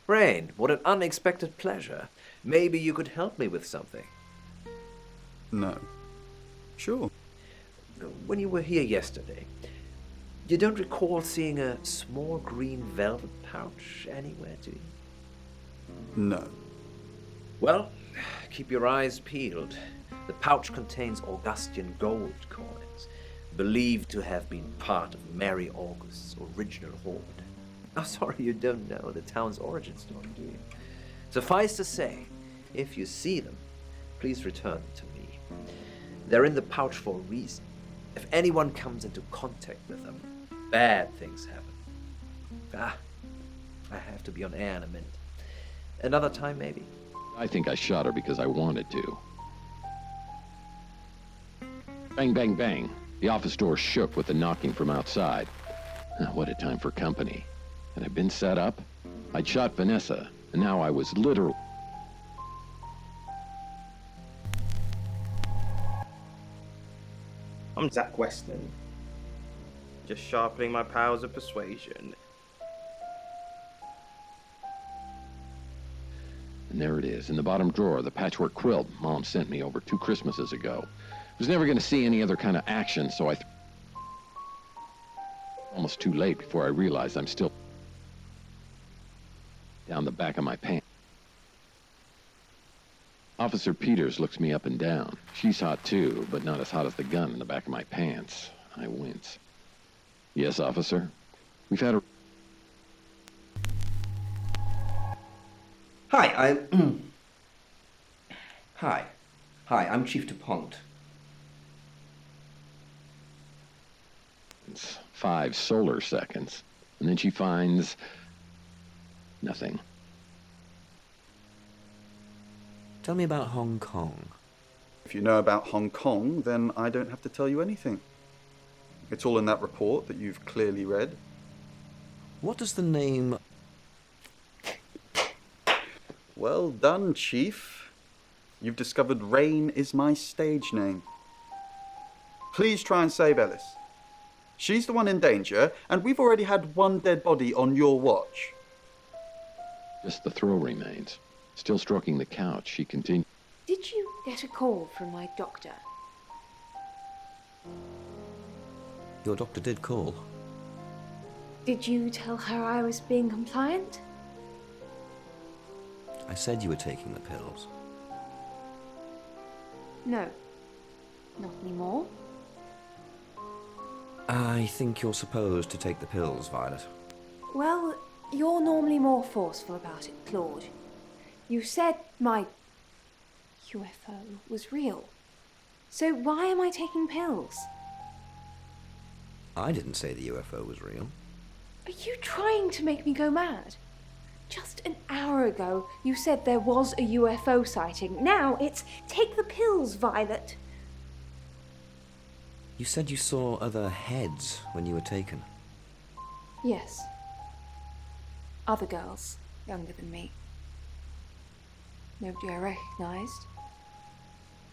Rain, what an unexpected pleasure. Maybe you could help me with something. No. Sure. When you were here yesterday, you don't recall seeing a small green velvet pouch anywhere, do you? No. Well, keep your eyes peeled. The pouch contains Augustan gold coins, believed to have been part of Mary August's original hoard. Oh, sorry, you don't know the town's origin story, do you? Suffice to say, if you see them, please return them to me. They're in the pouch for a reason. If anyone comes into contact with them, bad things happen. I have to be on air in a minute. Another time, maybe. I think I shot her because I wanted to. Bang, bang, bang. The office door shook with the knocking from outside. What a time for company. Had I been set up? I'd shot Vanessa, and now I was literally... I'm Zach Weston. Just sharpening my powers of persuasion. And there it is, in the bottom drawer, the patchwork quilt Mom sent me over 2 Christmases ago. I was never going to see any other kind of action, so almost too late before I realized I'm still down the back of my pants. Officer Peters looks me up and down. She's hot too, but not as hot as the gun in the back of my pants. I wince. Yes, officer? We've had a... Hi, I'm Chief DuPont. It's 5 solar seconds, and then she finds... nothing. Tell me about Hong Kong. If you know about Hong Kong, then I don't have to tell you anything. It's all in that report that you've clearly read. What does the name... Well done, Chief. You've discovered Rain is my stage name. Please try and save Ellis. She's the one in danger, and we've already had 1 dead body on your watch. Just the thrill remains. Still stroking the couch, she continued. Did you get a call from my doctor? Your doctor did call. Did you tell her I was being compliant? I said you were taking the pills. No. Not anymore. I think you're supposed to take the pills, Violet. Well, you're normally more forceful about it, Claude. You said my UFO was real. So why am I taking pills? I didn't say the UFO was real. Are you trying to make me go mad? Just an hour ago, you said there was a UFO sighting. Now it's take the pills, Violet. You said you saw other heads when you were taken. Yes. Other girls, younger than me. Nobody I recognised.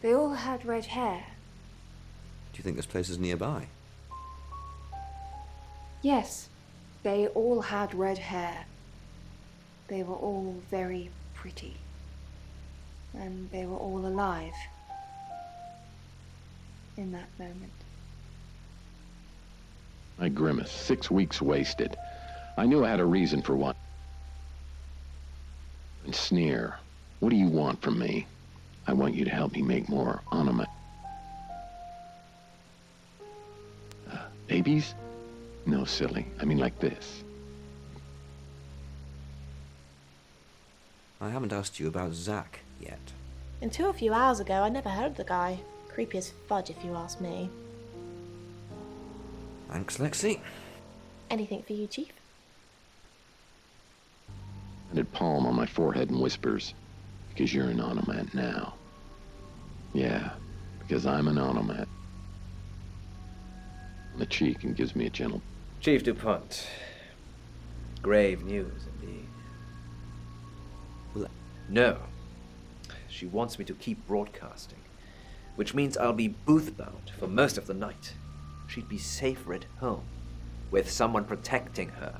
They all had red hair. Do you think this place is nearby? Yes, they all had red hair. They were all very pretty. And they were all alive. In that moment. I grimaced. 6 weeks wasted. I knew I had a reason for one. And sneer. What do you want from me? I want you to help me make more ornament. Babies? No, silly. I mean like this. I haven't asked you about Zach yet. Until a few hours ago, I never heard of the guy. Creepy as fudge, if you ask me. Thanks, Lexi. Anything for you, Chief? Landed palm on my forehead and whispers, because you're an onomat now. Yeah, because I'm an onomat. On the cheek and gives me a gentle... Chief DuPont. Grave news, indeed. Well, No. She wants me to keep broadcasting, which means I'll be booth-bound for most of the night. She'd be safer at home, with someone protecting her.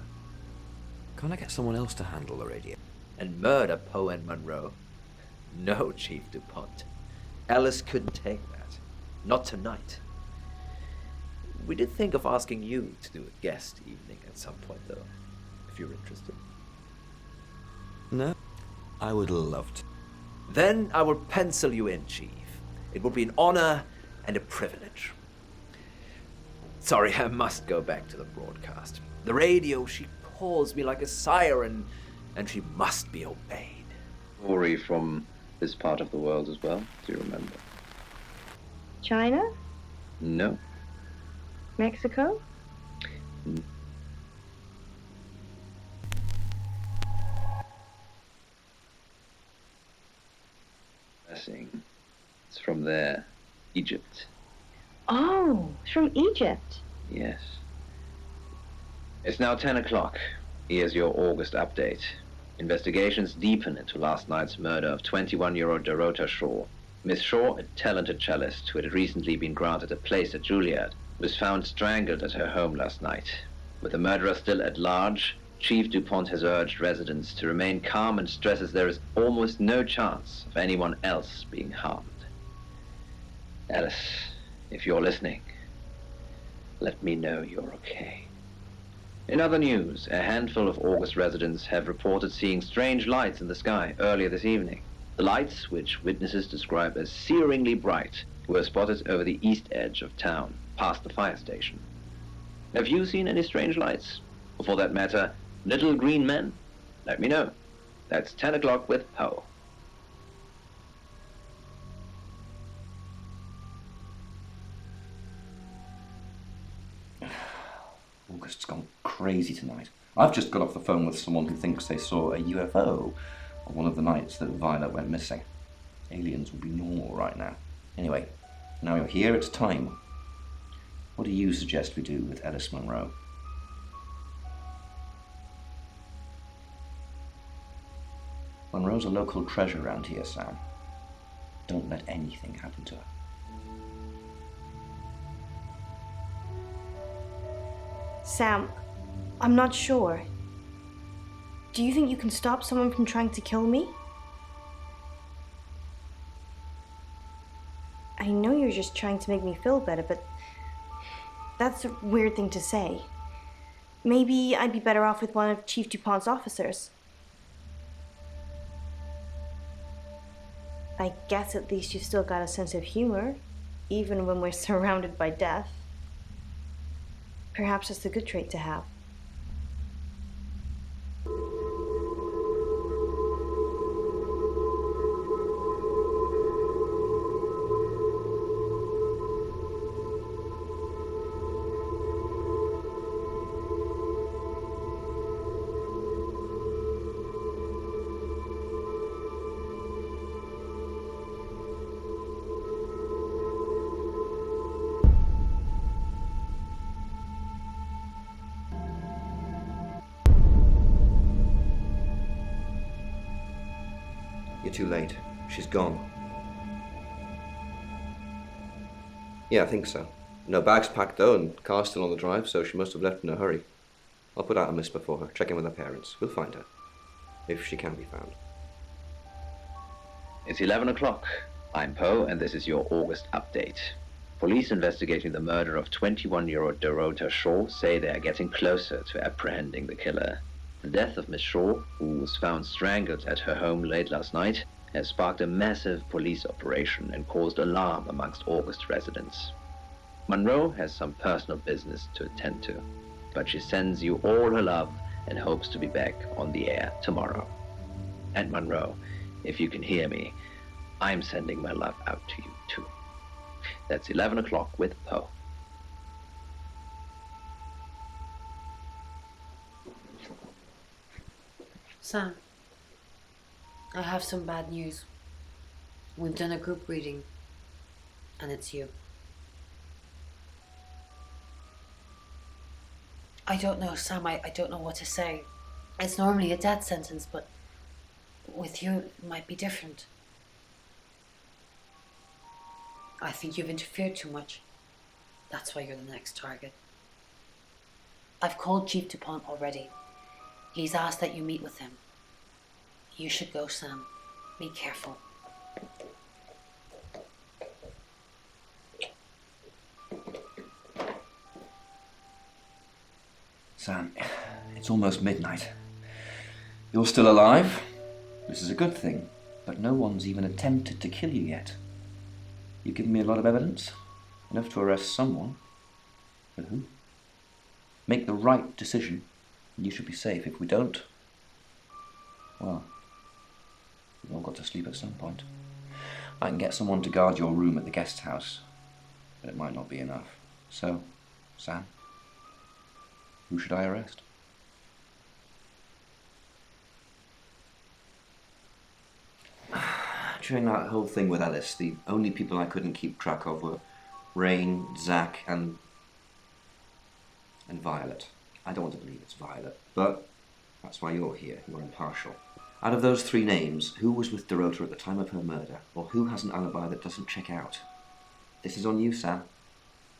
can't I get someone else to handle the radio? and murder Poe and Monroe. No, Chief DuPont. Alice couldn't take that. Not tonight. We did think of asking you to do a guest evening at some point, though, if you're interested. No, I would love to. Then I will pencil you in, Chief. It would be an honor and a privilege. Sorry, I must go back to the broadcast. The radio, she calls me like a siren, and she must be obeyed. Story from this part of the world as well, do you remember? China? No. Mexico? Guessing. It's from there. Egypt. Oh, it's from Egypt. Yes. It's now 10 o'clock. Here's your August update. Investigations deepen into last night's murder of 21-year-old Dorota Shaw. Miss Shaw, a talented cellist who had recently been granted a place at Juilliard, was found strangled at her home last night. With the murderer still at large, Chief DuPont has urged residents to remain calm and stresses there is almost no chance of anyone else being harmed. Alice, if you're listening, let me know you're okay. In other news, a handful of August residents have reported seeing strange lights in the sky earlier this evening. The lights, which witnesses describe as searingly bright, were spotted over the east edge of town, past the fire station. Have you seen any strange lights? Or for that matter, little green men? Let me know. That's 10 o'clock with Poe. August's gone crazy tonight. I've just got off the phone with someone who thinks they saw a UFO on one of the nights that Violet went missing. Aliens will be normal right now. Anyway, now you're here, it's time. What do you suggest we do with Alice Monroe? Monroe's a local treasure around here, Sam. Don't let anything happen to her. Sam, I'm not sure. Do you think you can stop someone from trying to kill me? I know you're just trying to make me feel better, but that's a weird thing to say. Maybe I'd be better off with one of Chief DuPont's officers. I guess at least you've still got a sense of humor, even when we're surrounded by death. Perhaps it's a good trait to have. You're too late. She's gone. Yeah, I think so. No bags packed though, and car's still on the drive, so she must have left in a hurry. I'll put out a miss before her, check in with her parents. We'll find her. If she can be found. It's 11 o'clock. I'm Poe, and this is your August update. Police investigating the murder of 21-year-old Dorota Shaw say they are getting closer to apprehending the killer. The death of Miss Shaw, who was found strangled at her home late last night, has sparked a massive police operation and caused alarm amongst August residents. Monroe has some personal business to attend to, but she sends you all her love and hopes to be back on the air tomorrow. And Monroe, if you can hear me, I'm sending my love out to you too. That's 11 o'clock with Poe. Sam, I have some bad news. We've done a group reading, and it's you. I don't know, Sam, I don't know what to say. It's normally a death sentence, but with you, it might be different. I think you've interfered too much. That's why you're the next target. I've called Chief DuPont already. He's asked that you meet with him. You should go, Sam. Be careful. Sam, it's almost midnight. You're still alive. This is a good thing, but no one's even attempted to kill you yet. You've given me a lot of evidence, enough to arrest someone. But who? Make the right decision, and you should be safe. If we don't, well, we've all got to sleep at some point. I can get someone to guard your room at the guest house, but it might not be enough. So, Sam, who should I arrest? During that whole thing with Alice, the only people I couldn't keep track of were Rain, Zach, and Violet. I don't want to believe it's Violet, but that's why you're here. You're impartial. Out of those three names, who was with Dorota at the time of her murder, or who has an alibi that doesn't check out? This is on you, Sam.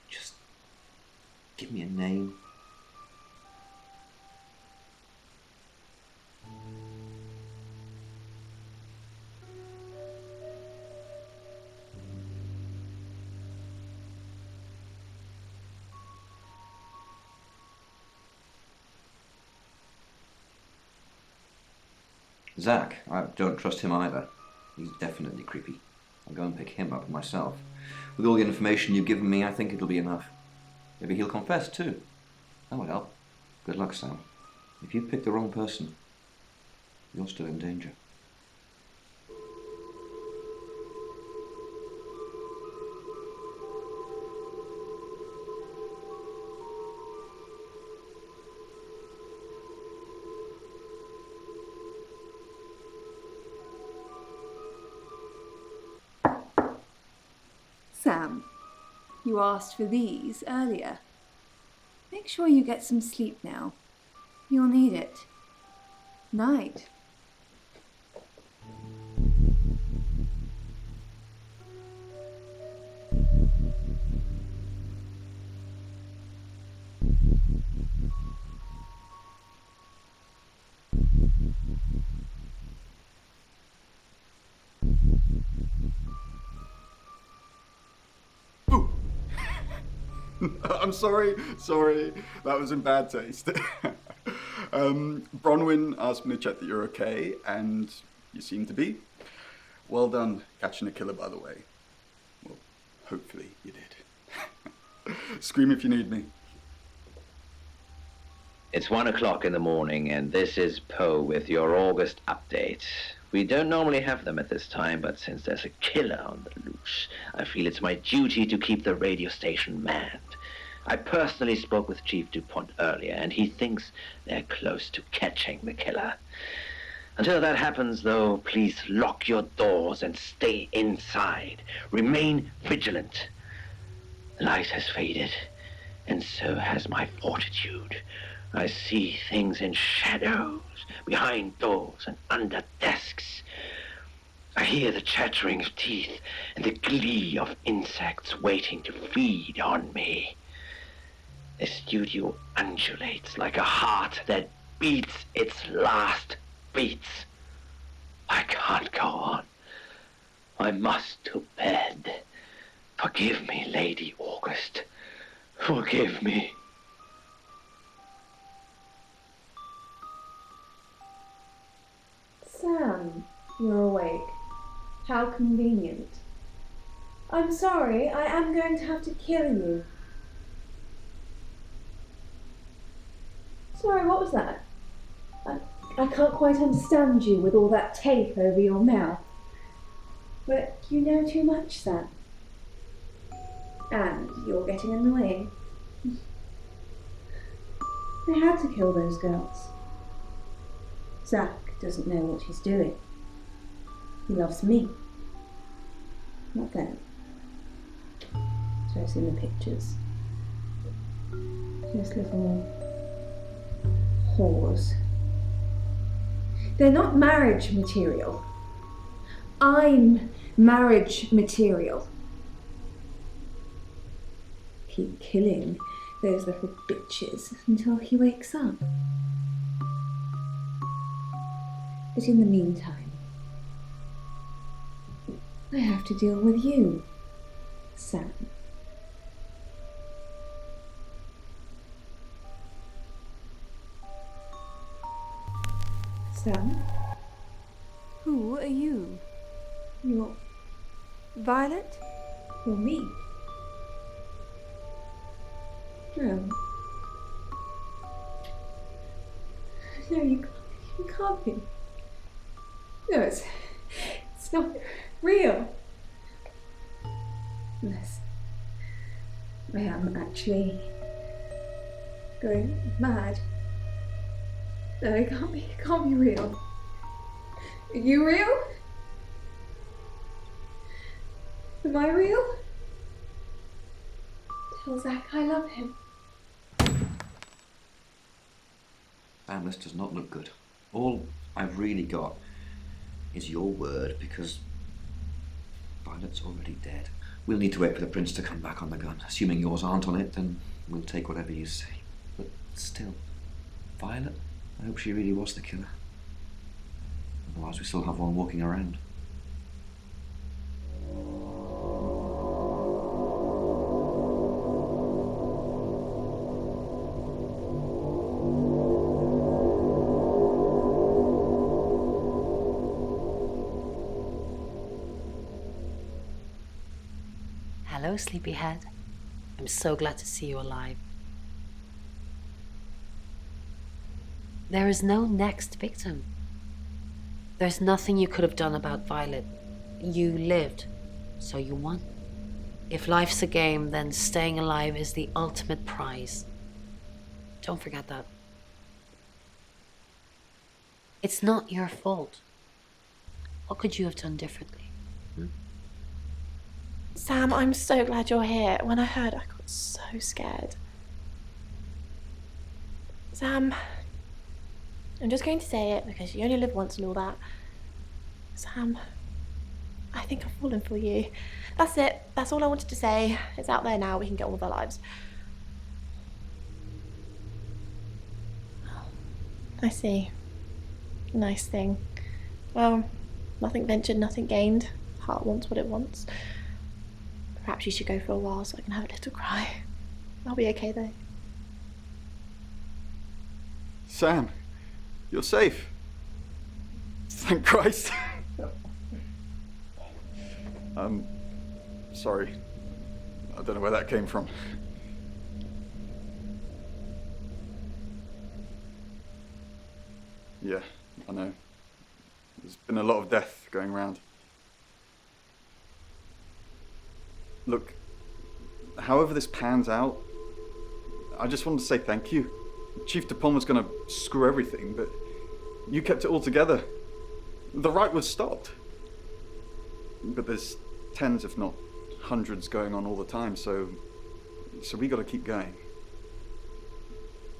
Just give me a name. Zach, I don't trust him either. He's definitely creepy. I'll go and pick him up myself. With all the information you've given me, I think it'll be enough. Maybe he'll confess too. That would help. Good luck, Sam. If you pick the wrong person, you're still in danger. Sam, you asked for these earlier. Make sure you get some sleep now. You'll need it. Night. I'm sorry, that was in bad taste. Bronwyn asked me to check that you're okay, and you seem to be. Well done catching a killer, by the way. Well, hopefully you did. Scream if you need me. It's 1 o'clock in the morning, and this is Poe with your August update. We don't normally have them at this time, but since there's a killer on the loose, I feel it's my duty to keep the radio station manned. I personally spoke with Chief DuPont earlier, and he thinks they're close to catching the killer. Until that happens, though, please lock your doors and stay inside. Remain vigilant. The light has faded, and so has my fortitude. I see things in shadows, behind doors and under desks. I hear the chattering of teeth and the glee of insects waiting to feed on me. The studio undulates like a heart that beats its last beats. I can't go on. I must to bed. Forgive me, Lady August. Forgive me. Sam, you're awake. How convenient. I'm sorry, I am going to have to kill you. Sorry, what was that? I can't quite understand you with all that tape over your mouth. But you know too much, Sam. And you're getting annoying. They had to kill those girls. Zach doesn't know what he's doing. He loves me, not them. So I've seen the pictures. Those little whores. They're not marriage material. I'm marriage material. Keep killing those little bitches until he wakes up. But in the meantime, I have to deal with you, Sam. Sam? Who are you? You're Violet? me. No. No, you can't be. No, it's not real. Unless I am actually going mad. No, it can't be real. Are you real? Am I real? Tell Zach I love him. Damn, this does not look good. All I've really got is your word, because Violet's already dead. We'll need to wait for the prints to come back on the gun. Assuming yours aren't on it, then we'll take whatever you say. But still, Violet, I hope she really was the killer. Otherwise we still have one walking around. Hello, sleepyhead. I'm so glad to see you alive. There is no next victim. There's nothing you could have done about Violet. You lived, so you won. If life's a game, then staying alive is the ultimate prize. Don't forget that. It's not your fault. What could you have done differently? Sam, I'm so glad you're here. When I heard, I got so scared. Sam, I'm just going to say it because you only live once and all that. Sam, I think I've fallen for you. That's it. That's all I wanted to say. It's out there now. We can get on with our lives. I see. Nice thing. Well, nothing ventured, nothing gained. Heart wants what it wants. Perhaps you should go for a while so I can have a little cry. I'll be okay though. Sam, you're safe. Thank Christ. Sorry. I don't know where that came from. Yeah, I know. There's been a lot of death going around. Look, however this pans out, I just wanted to say thank you. Chief DuPont was going to screw everything, but you kept it all together. The riot was stopped. But there's tens, if not hundreds, going on all the time, so we got to keep going.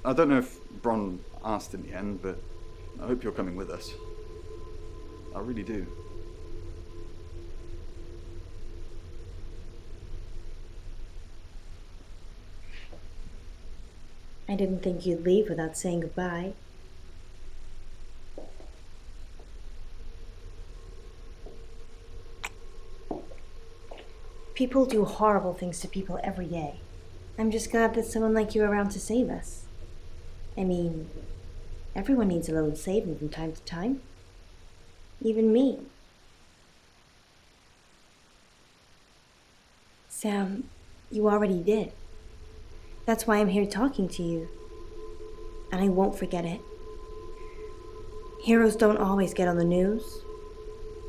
I don't know if Bron asked in the end, but I hope you're coming with us. I really do. I didn't think you'd leave without saying goodbye. People do horrible things to people every day. I'm just glad there's someone like you around to save us. I mean, everyone needs a little saving from time to time. Even me. Sam, you already did. That's why I'm here talking to you. And I won't forget it. Heroes don't always get on the news,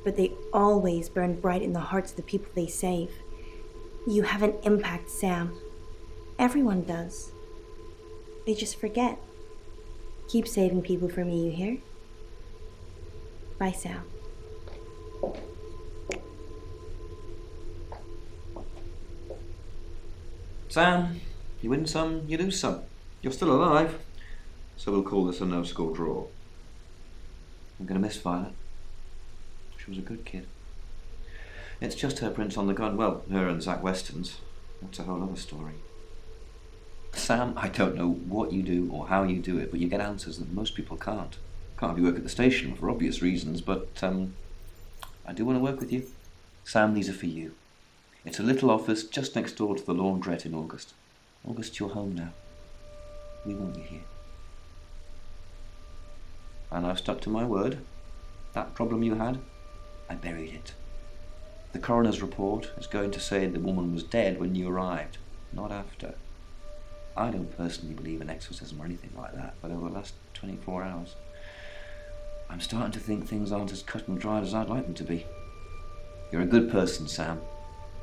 but they always burn bright in the hearts of the people they save. You have an impact, Sam. Everyone does. They just forget. Keep saving people for me, you hear? Bye, Sam. Sam, you win some, you lose some. You're still alive, so we'll call this a no-score draw. I'm going to miss Violet. She was a good kid. It's just her prints on the gun. Well, her and Zach Weston's. That's a whole other story. Sam, I don't know what you do or how you do it, but you get answers that most people can't. Can't have you work at the station for obvious reasons, but I do want to work with you. Sam, these are for you. It's a little office just next door to the laundrette in August. August, you're home now. We want you here. And I've stuck to my word. That problem you had, I buried it. The coroner's report is going to say the woman was dead when you arrived, not after. I don't personally believe in exorcism or anything like that, but over the last 24 hours, I'm starting to think things aren't as cut and dried as I'd like them to be. You're a good person, Sam.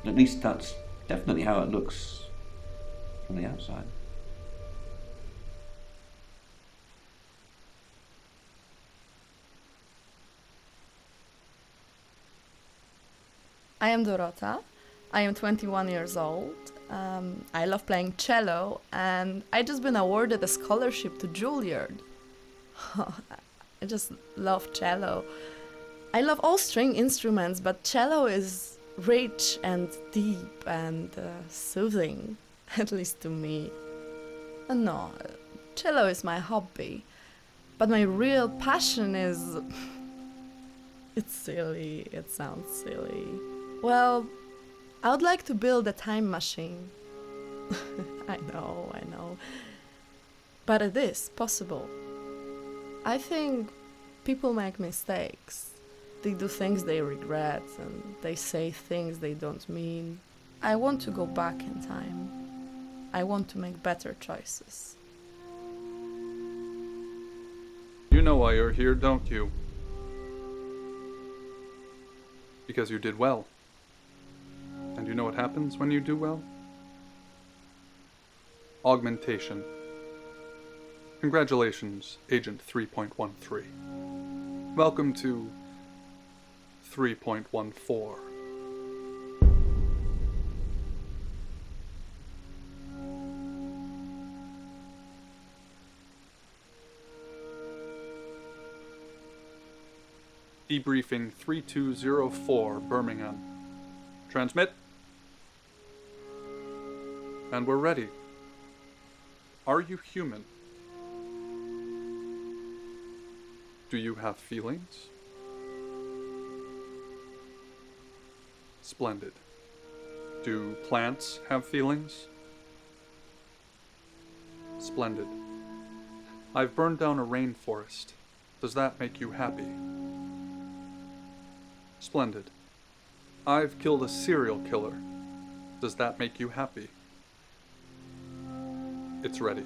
At least that's definitely how it looks from the outside. I am Dorota. I am 21 years old. I love playing cello, and I just been awarded a scholarship to Juilliard. I just love cello. I love all string instruments, but cello is rich and deep and soothing, at least to me. No, cello is my hobby, but my real passion is... It's silly, it sounds silly. Well, I would like to build a time machine. I know. But it is possible. I think people make mistakes. They do things they regret and they say things they don't mean. I want to go back in time. I want to make better choices. You know why you're here, don't you? Because you did well. And you know what happens when you do well? Augmentation. Congratulations, Agent 3.13. Welcome to 3.14. Debriefing 3204, Birmingham. Transmit. And we're ready. Are you human? Do you have feelings? Splendid. Do plants have feelings? Splendid. I've burned down a rainforest. Does that make you happy? Splendid. I've killed a serial killer. Does that make you happy? It's ready.